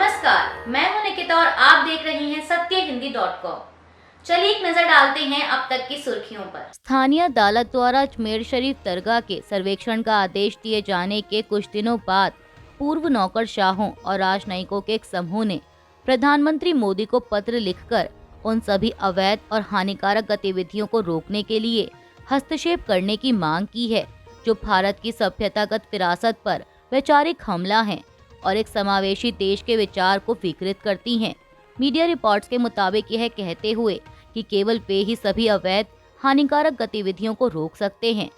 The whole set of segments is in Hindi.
नमस्कार, मैं हूं निकिता और आप देख रही हैं सत्यहिंदी.com। चलिए एक नजर डालते हैं अब तक की सुर्खियों पर। स्थानीय अदालत द्वारा अजमेर शरीफ दरगाह के सर्वेक्षण का आदेश दिए जाने के कुछ दिनों बाद पूर्व नौकरशाहों और राजनयिकों के एक समूह ने प्रधानमंत्री मोदी को पत्र लिखकर उन सभी अवैध और हानिकारक गतिविधियों को रोकने के लिए हस्तक्षेप करने की मांग की है, जो भारत की सभ्यतागत विरासत पर वैचारिक हमला है और एक समावेशी देश के विचार को विकृत करती हैं। मीडिया रिपोर्ट्स के मुताबिक यह कहते हुए कि केवल वे ही सभी अवैध हानिकारक गतिविधियों को रोक सकते हैं।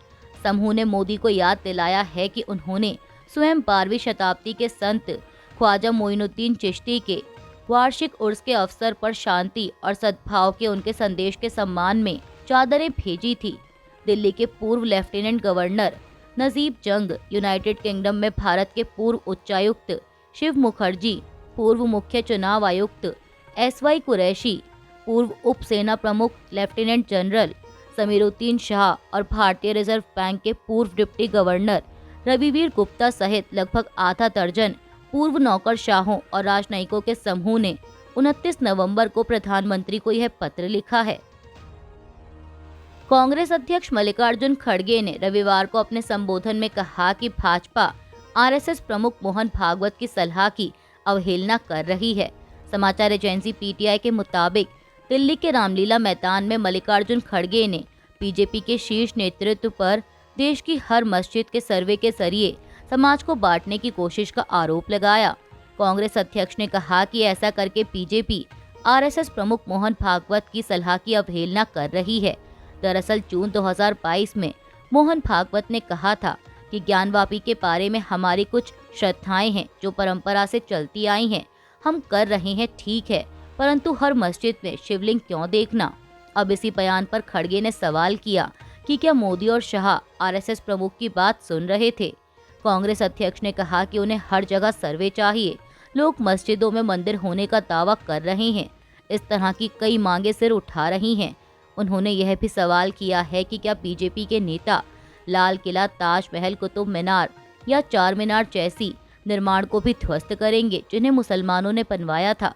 समूह ने मोदी को याद दिलाया है कि उन्होंने स्वयं 12वीं शताब्दी के संत ख्वाजा मोइनुद्दीन चिश्ती के वार्षिक उर्स के अवसर पर शांति और सद्भाव के उनके संदेश के सम्मान में चादरें भेजी थी। दिल्ली के पूर्व लेफ्टिनेंट गवर्नर नजीब जंग, यूनाइटेड किंगडम में भारत के पूर्व उच्चायुक्त शिव मुखर्जी, पूर्व मुख्य चुनाव आयुक्त SY कुरैशी, पूर्व उप सेना प्रमुख लेफ्टिनेंट जनरल समीरुद्दीन शाह और भारतीय रिजर्व बैंक के पूर्व डिप्टी गवर्नर रविवीर गुप्ता सहित लगभग आधा दर्जन पूर्व नौकरशाहों और राजनयिकों के समूह ने 29 नवंबर को प्रधानमंत्री को यह पत्र लिखा है। कांग्रेस अध्यक्ष मल्लिकार्जुन खड़गे ने रविवार को अपने संबोधन में कहा कि भाजपा RSS प्रमुख मोहन भागवत की सलाह की अवहेलना कर रही है। समाचार एजेंसी PTI के मुताबिक दिल्ली के रामलीला मैदान में मल्लिकार्जुन खड़गे ने बीजेपी के शीर्ष नेतृत्व पर देश की हर मस्जिद के सर्वे के जरिए समाज को बांटने की कोशिश का आरोप लगाया। कांग्रेस अध्यक्ष ने कहा कि ऐसा करके बीजेपी RSS प्रमुख मोहन भागवत की सलाह की अवहेलना कर रही है। दरअसल जून 2022 में मोहन भागवत ने कहा था कि ज्ञानवापी के बारे में हमारी कुछ श्रद्धाएं हैं जो परंपरा से चलती आई हैं, हम कर रहे हैं, ठीक है, परंतु हर मस्जिद में शिवलिंग क्यों देखना। अब इसी बयान पर खड़गे ने सवाल किया कि क्या मोदी और शाह RSS प्रमुख की बात सुन रहे थे। कांग्रेस अध्यक्ष ने कहा कि उन्हें हर जगह सर्वे चाहिए। लोग मस्जिदों में मंदिर होने का दावा कर रहे हैं, इस तरह की कई मांगे सिर उठा रही हैं। उन्होंने यह भी सवाल किया है कि क्या बीजेपी के नेता लाल किला, ताजमहल, कुतुब मीनार या चार मीनार जैसी निर्माण को भी ध्वस्त करेंगे जिन्हें मुसलमानों ने बनवाया था।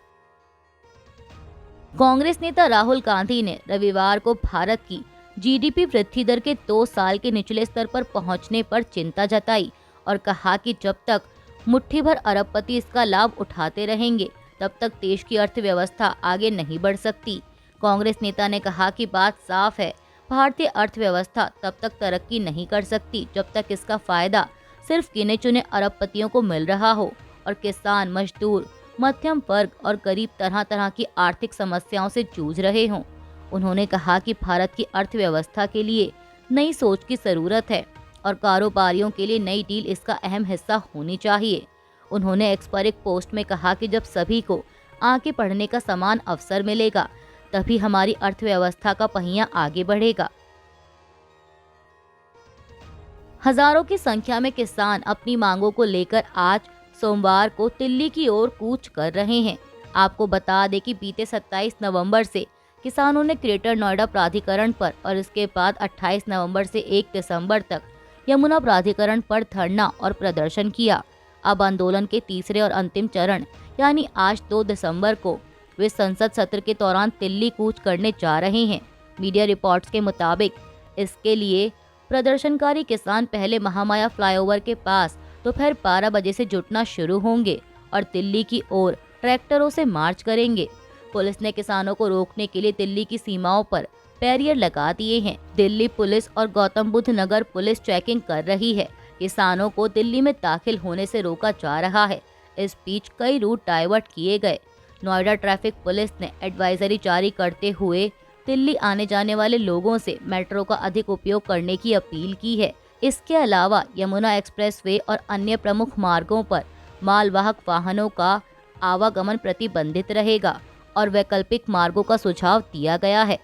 कांग्रेस नेता राहुल गांधी ने रविवार को भारत की GDP वृद्धि दर के 2 साल के निचले स्तर पर पहुंचने पर चिंता जताई और कहा कि जब तक मुट्ठी भर अरबपति इसका लाभ उठाते रहेंगे तब तक देश की अर्थव्यवस्था आगे नहीं बढ़ सकती। कांग्रेस नेता ने कहा कि बात साफ है, भारतीय अर्थव्यवस्था तब तक तरक्की नहीं कर सकती जब तक इसका फायदा सिर्फ गिने चुने अरबपतियों को मिल रहा हो और किसान, मजदूर, मध्यम वर्ग और गरीब तरह तरह की आर्थिक समस्याओं से जूझ रहे हों। उन्होंने कहा कि भारत की अर्थव्यवस्था के लिए नई सोच की जरूरत है और कारोबारियों के लिए नई डील इसका अहम हिस्सा होनी चाहिए। उन्होंने एक्स पर एक पोस्ट में कहा कि जब सभी को आगे बढ़ने का समान अवसर मिलेगा तभी हमारी अर्थव्यवस्था का पहिया आगे बढ़ेगा। हजारों की संख्या में किसान अपनी मांगों को लेकर आज सोमवार को दिल्ली की ओर कूच कर रहे हैं। आपको बता दें कि बीते 27 नवंबर से किसानों ने ग्रेटर नोएडा प्राधिकरण पर और इसके बाद 28 नवंबर से 1 दिसंबर तक यमुना प्राधिकरण पर धरना और प्रदर्शन किया। अब आंदोलन के तीसरे और अंतिम चरण यानी आज 2 दिसंबर को वे संसद सत्र के दौरान दिल्ली कूच करने जा रहे हैं। मीडिया रिपोर्ट्स के मुताबिक इसके लिए प्रदर्शनकारी किसान पहले महामाया फ्लाईओवर के पास दोपहर 12 बजे से जुटना शुरू होंगे और दिल्ली की ओर ट्रैक्टरों से मार्च करेंगे। पुलिस ने किसानों को रोकने के लिए दिल्ली की सीमाओं पर बैरियर लगा दिए हैं। दिल्ली पुलिस और गौतम बुद्ध नगर पुलिस चेकिंग कर रही है। किसानों को दिल्ली में दाखिल होने से रोका जा रहा है। इस बीच कई रूट डाइवर्ट किए गए। नोएडा ट्रैफिक पुलिस ने एडवाइजरी जारी करते हुए दिल्ली आने जाने वाले लोगों से मेट्रो का अधिक उपयोग करने की अपील की है। इसके अलावा यमुना एक्सप्रेसवे और अन्य प्रमुख मार्गों पर मालवाहक वाहनों का आवागमन प्रतिबंधित रहेगा और वैकल्पिक मार्गों का सुझाव दिया गया है।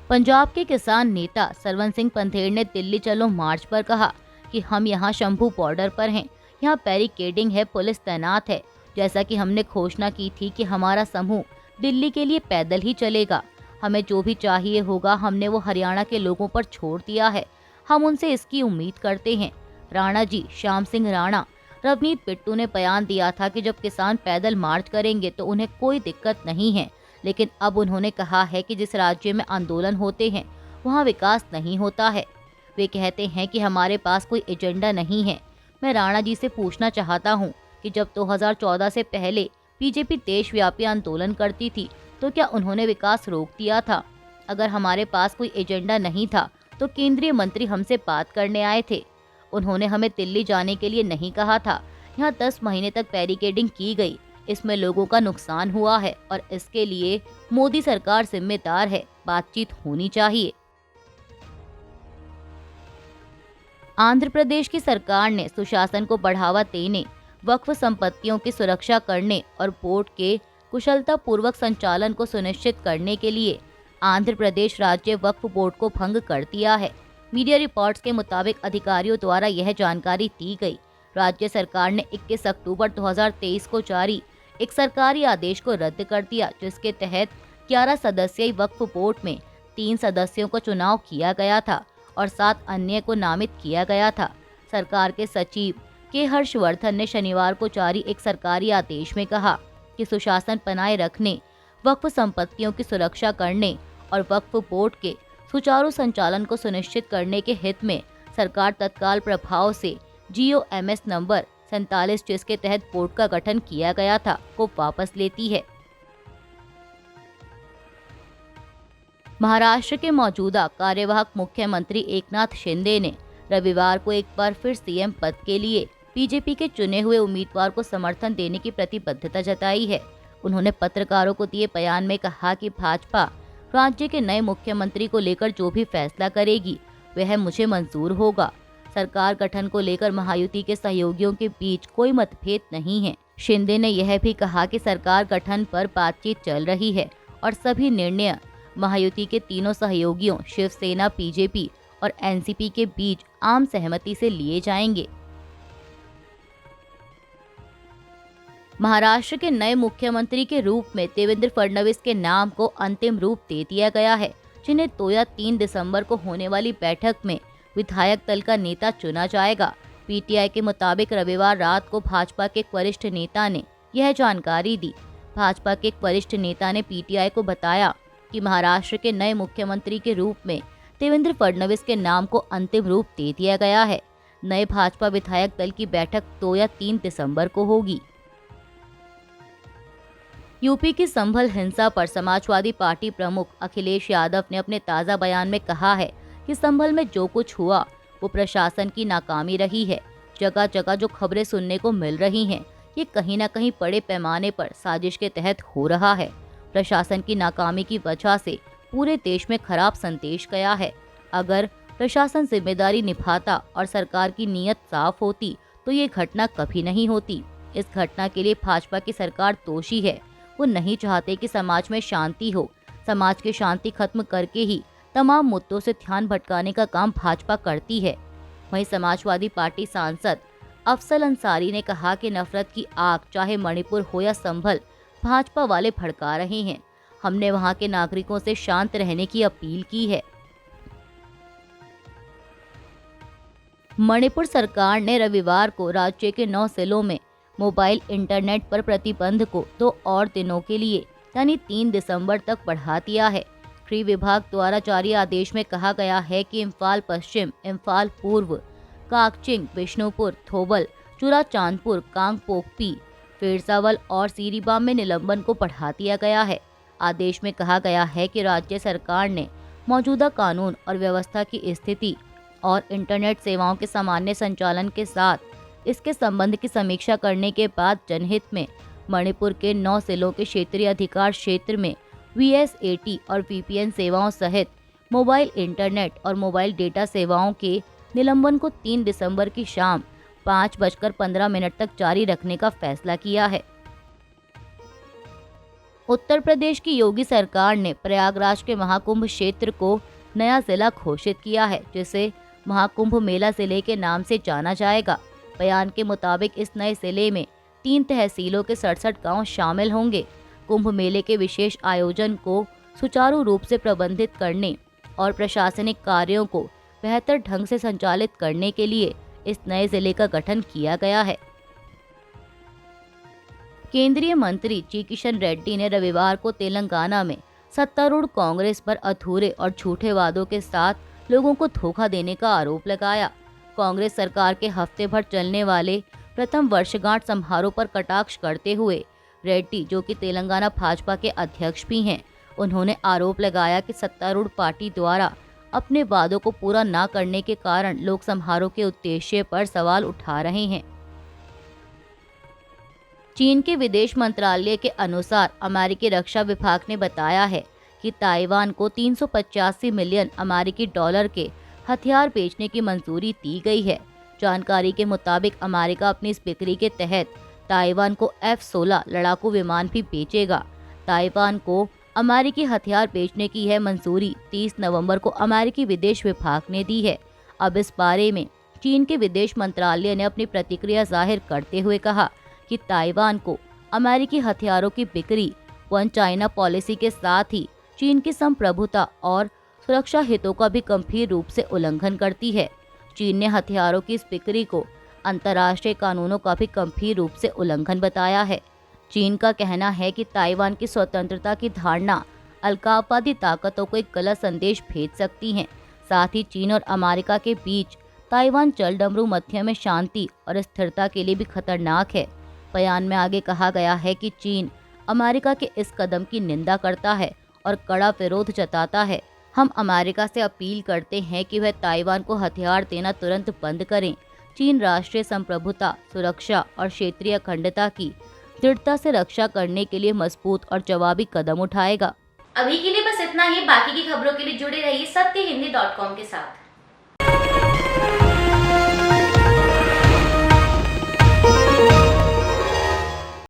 पंजाब के किसान नेता सरवन सिंह पंधेर ने दिल्ली चलो मार्च पर कहा कि हम यहाँ शंभू बॉर्डर पर हैं, यहाँ बैरिकेडिंग है, पुलिस तैनात है। जैसा कि हमने घोषणा की थी कि हमारा समूह दिल्ली के लिए पैदल ही चलेगा। हमें जो भी चाहिए होगा हमने वो हरियाणा के लोगों पर छोड़ दिया है। हम उनसे इसकी उम्मीद करते हैं। राणा जी, श्याम सिंह राणा रवनीत बिट्टू ने बयान दिया था कि जब किसान पैदल मार्च करेंगे तो उन्हें कोई दिक्कत नहीं है, लेकिन अब उन्होंने कहा है कि जिस राज्य में आंदोलन होते हैं वहाँ विकास नहीं होता है। वे कहते हैं कि हमारे पास कोई एजेंडा नहीं है। मैं राणा जी से पूछना चाहता हूँ कि जब 2014 से पहले बीजेपी देशव्यापी आंदोलन करती थी तो क्या उन्होंने विकास रोक दिया था? अगर हमारे पास कोई एजेंडा नहीं था तो केंद्रीय मंत्री हमसे बात करने आए थे। उन्होंने हमें दिल्ली जाने के लिए नहीं कहा था। यहाँ 10 महीने तक बैरिकेडिंग की गई, इसमें लोगों का नुकसान हुआ है और इसके लिए मोदी सरकार जिम्मेदार है। बातचीत होनी चाहिए। आंध्र प्रदेश की सरकार ने सुशासन को बढ़ावा देने, वक्फ संपत्तियों की सुरक्षा करने और बोर्ड के कुशलतापूर्वक संचालन को सुनिश्चित करने के लिए आंध्र प्रदेश राज्य वक्फ बोर्ड को भंग कर दिया है। मीडिया रिपोर्ट्स के मुताबिक अधिकारियों द्वारा यह जानकारी दी गई। राज्य सरकार ने 21 अक्टूबर 2023 को जारी एक सरकारी आदेश को रद्द कर दिया, जिसके तहत 11 सदस्यीय वक्फ बोर्ड में 3 सदस्यों का चुनाव किया गया था और 7 अन्य को नामित किया गया था। सरकार के सचिव के हर्षवर्धन ने शनिवार को जारी एक सरकारी आदेश में कहा कि सुशासन बनाए रखने, वक्फ संपत्तियों की सुरक्षा करने और वक्फ बोर्ड के सुचारू संचालन को सुनिश्चित करने के हित में सरकार तत्काल प्रभाव से GOMS नंबर 47, जिसके तहत बोर्ड का गठन किया गया था, को वापस लेती है। महाराष्ट्र के मौजूदा कार्यवाहक मुख्यमंत्री एकनाथ शिंदे ने रविवार को एक बार फिर सीएम पद के लिए बीजेपी के चुने हुए उम्मीदवार को समर्थन देने की प्रतिबद्धता जताई है। उन्होंने पत्रकारों को दिए बयान में कहा कि भाजपा राज्य के नए मुख्यमंत्री को लेकर जो भी फैसला करेगी वह मुझे मंजूर होगा। सरकार गठन को लेकर महायुति के सहयोगियों के बीच कोई मतभेद नहीं है। शिंदे ने यह भी कहा कि सरकार गठन पर बातचीत चल रही है और सभी निर्णय महायुति के तीनों सहयोगियों शिवसेना, बीजेपी और एनसीपी के बीच आम सहमति से लिए जाएंगे। महाराष्ट्र के नए मुख्यमंत्री के रूप में देवेंद्र फडणवीस के नाम को अंतिम रूप दे दिया गया है, जिन्हें 2 या 3 दिसंबर को होने वाली बैठक में विधायक दल का नेता चुना जाएगा। पीटीआई के मुताबिक रविवार रात को भाजपा के एक वरिष्ठ नेता ने यह जानकारी दी। भाजपा के एक वरिष्ठ नेता ने पीटीआई को बताया कि महाराष्ट्र के नए मुख्यमंत्री के रूप में देवेंद्र फडणवीस के नाम को अंतिम रूप दे दिया गया है। नए भाजपा विधायक दल की बैठक 2 या 3 दिसंबर को होगी। यूपी की संभल हिंसा पर समाजवादी पार्टी प्रमुख अखिलेश यादव ने अपने ताज़ा बयान में कहा है कि संभल में जो कुछ हुआ वो प्रशासन की नाकामी रही है। जगह जगह जो खबरें सुनने को मिल रही हैं, ये कहीं न कहीं बड़े पैमाने पर साजिश के तहत हो रहा है। प्रशासन की नाकामी की वजह से पूरे देश में खराब संदेश गया है। अगर प्रशासन जिम्मेदारी निभाता और सरकार की नीयत साफ होती तो ये घटना कभी नहीं होती। इस घटना के लिए भाजपा की सरकार दोषी है। वो नहीं चाहते कि समाज में शांति हो। समाज की शांति खत्म करके ही तमाम मुद्दों से ध्यान भटकाने का काम भाजपा करती है। वहीं समाजवादी पार्टी सांसद अफसल अंसारी ने कहा कि नफरत की आग चाहे मणिपुर हो या संभल, भाजपा वाले भड़का रहे हैं। हमने वहां के नागरिकों से शांत रहने की अपील की है। मणिपुर सरकार ने रविवार को राज्य के 9 जिलों में मोबाइल इंटरनेट पर प्रतिबंध को 2 और दिनों के लिए यानी 3 दिसंबर तक बढ़ा दिया है। गृह विभाग द्वारा जारी आदेश में कहा गया है कि इम्फाल पश्चिम, इम्फाल पूर्व, काकचिंग, बिष्णुपुर, थोबल, चुराचांदपुर, कांगपोकपी, फिरजावल और सीरीबाम में निलंबन को बढ़ा दिया गया है। आदेश में कहा गया है कि राज्य सरकार ने मौजूदा कानून और व्यवस्था की स्थिति और इंटरनेट सेवाओं के सामान्य संचालन के साथ इसके संबंध की समीक्षा करने के बाद जनहित में मणिपुर के 9 जिलों के क्षेत्रीय अधिकार क्षेत्र में VSAT और VPN सेवाओं सहित मोबाइल इंटरनेट और मोबाइल डेटा सेवाओं के निलंबन को 3 दिसंबर की शाम 5:15 तक जारी रखने का फैसला किया है। उत्तर प्रदेश की योगी सरकार ने प्रयागराज के महाकुंभ क्षेत्र को नया जिला घोषित किया है, जिसे महाकुंभ मेला जिले के नाम से जाना जाएगा। बयान के मुताबिक इस नए जिले में 3 तहसीलों के 67 गांव शामिल होंगे। कुंभ मेले के विशेष आयोजन को सुचारू रूप से प्रबंधित करने और प्रशासनिक कार्यों को बेहतर ढंग से संचालित करने के लिए इस नए जिले का गठन किया गया है। केंद्रीय मंत्री जी किशन रेड्डी ने रविवार को तेलंगाना में सत्तारूढ़ कांग्रेस पर अधूरे और झूठे वादों के साथ लोगों को धोखा देने का आरोप लगाया। कांग्रेस सरकार के हफ्ते भर चलने वाले प्रथम वर्षगांठ समारोह पर कटाक्ष करते हुए रेड्डी, जो कि तेलंगाना भाजपा के अध्यक्ष भी हैं, उन्होंने आरोप लगाया कि सत्तारूढ़ पार्टी द्वारा अपने वादों को पूरा न करने के कारण लोग समारोह के उद्देश्य पर सवाल उठा रहे हैं। चीन के विदेश मंत्रालय के अनुसार अमेरिकी रक्षा विभाग ने बताया है कि ताइवान को 385 मिलियन अमेरिकी डॉलर के हथियार बेचने की मंजूरी दी गई है। जानकारी के मुताबिक अमेरिका अपनी इस बिक्री के तहत ताइवान को F-16 लड़ाकू विमान भी बेचेगा। ताइवान को अमेरिकी हथियार बेचने की यह मंजूरी 30 नवंबर को अमेरिकी विदेश विभाग ने दी है। अब इस बारे में चीन के विदेश मंत्रालय ने अपनी प्रतिक्रिया जाहिर करते हुए कहा कि ताइवान को अमेरिकी हथियारों की बिक्री वन चाइना पॉलिसी के साथ ही चीन की संप्रभुता और सुरक्षा हितों का भी गंभीर रूप से उल्लंघन करती है। चीन ने हथियारों की इस बिक्री को अंतर्राष्ट्रीय कानूनों का भी गंभीर रूप से उल्लंघन बताया है। चीन का कहना है कि ताइवान की स्वतंत्रता की धारणा अलगाववादी ताकतों को एक गलत संदेश भेज सकती है। साथ ही चीन और अमेरिका के बीच ताइवान जलडमरू मध्य में शांति और स्थिरता के लिए भी खतरनाक है। बयान में आगे कहा गया है कि चीन अमेरिका के इस कदम की निंदा करता है और कड़ा विरोध जताता है। हम अमेरिका से अपील करते हैं कि वह ताइवान को हथियार देना तुरंत बंद करें। चीन राष्ट्रीय संप्रभुता, सुरक्षा और क्षेत्रीय अखंडता की दृढ़ता से रक्षा करने के लिए मजबूत और जवाबी कदम उठाएगा। अभी के लिए बस इतना ही। बाकी की खबरों के लिए जुड़े रहिए सत्यहिंदी.com के साथ।